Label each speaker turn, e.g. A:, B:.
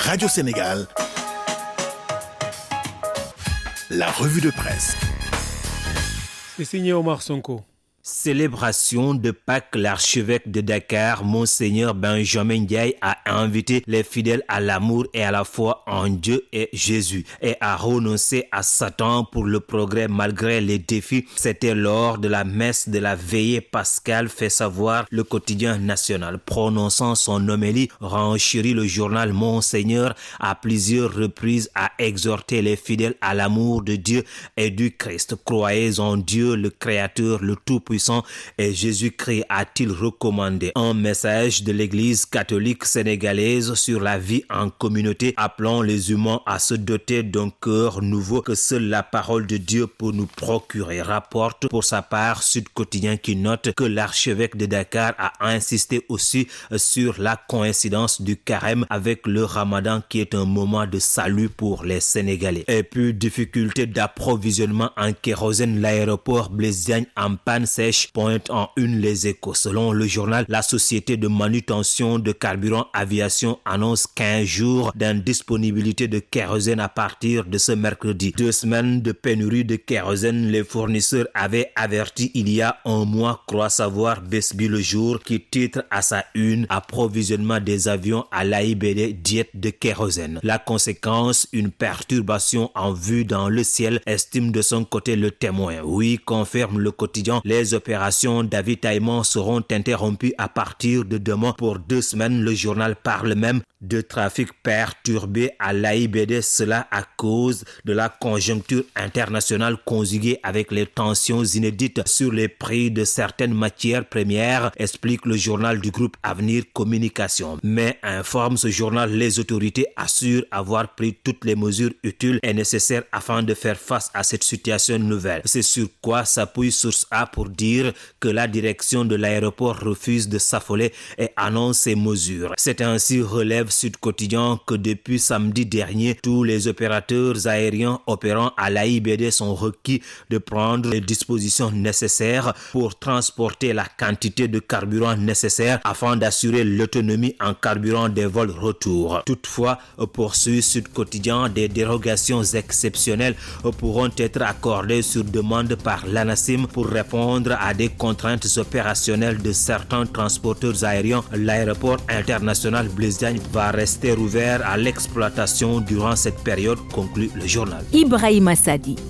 A: Radio Sénégal, la revue de presse.
B: C'est signé Omar Sonko.
C: Célébration de Pâques, l'archevêque de Dakar, Monseigneur Benjamin Ndiaye, a invité les fidèles à l'amour et à la foi en Dieu et Jésus et a renoncé à Satan pour le progrès malgré les défis. C'était lors de la messe de la veillée pascale, fait savoir le quotidien national. Prononçant son homélie, renchérit le journal Monseigneur à plusieurs reprises à exhorter les fidèles à l'amour de Dieu et du Christ. Croyez en Dieu, le Créateur, le Tout-Puissant, et Jésus-Christ, a-t-il recommandé. Un message de l'Église catholique sénégalaise sur la vie en communauté, appelant les humains à se doter d'un cœur nouveau que seule la parole de Dieu peut nous procurer. Rapporte pour sa part Sud Quotidien, qui note que l'archevêque de Dakar a insisté aussi sur la coïncidence du carême avec le Ramadan, qui est un moment de salut pour les Sénégalais. Et puis, difficulté d'approvisionnement en kérosène, l'aéroport Blaise Diagne en panne sèche, pointe en une les Échos. Selon le journal, la société de manutention de carburant aviation annonce 15 jours d'indisponibilité de kérosène à partir de ce mercredi. 2 semaines de pénurie de kérosène, les fournisseurs avaient averti il y a un mois, croit savoir Besbi Le Jour, qui titre à sa une: approvisionnement des avions à l'AIBD, diète de kérosène. La conséquence, une perturbation en vue dans le ciel, estime de son côté le Témoin. Oui, confirme le quotidien, les opérations d'avitaillement seront interrompues à partir de demain pour 2 semaines. Le journal parle même de trafic perturbé à l'AIBD, cela à cause de la conjoncture internationale conjuguée avec les tensions inédites sur les prix de certaines matières premières, explique le journal du groupe Avenir Communication. Mais, informe ce journal, les autorités assurent avoir pris toutes les mesures utiles et nécessaires afin de faire face à cette situation nouvelle. C'est sur quoi s'appuie Source A pour dire que la direction de l'aéroport refuse de s'affoler et annonce ces mesures. C'est ainsi, relève Sud Quotidien, que depuis samedi dernier, tous les opérateurs aériens opérant à l'AIBD sont requis de prendre les dispositions nécessaires pour transporter la quantité de carburant nécessaire afin d'assurer l'autonomie en carburant des vols retour. Toutefois, poursuit Sud Quotidien, des dérogations exceptionnelles pourront être accordées sur demande par l'ANACIM pour répondre à des contraintes opérationnelles de certains transporteurs aériens. L'aéroport international Blaise Diagne va rester ouvert à l'exploitation durant cette période, conclut le journal.
D: Ibrahima Sadi.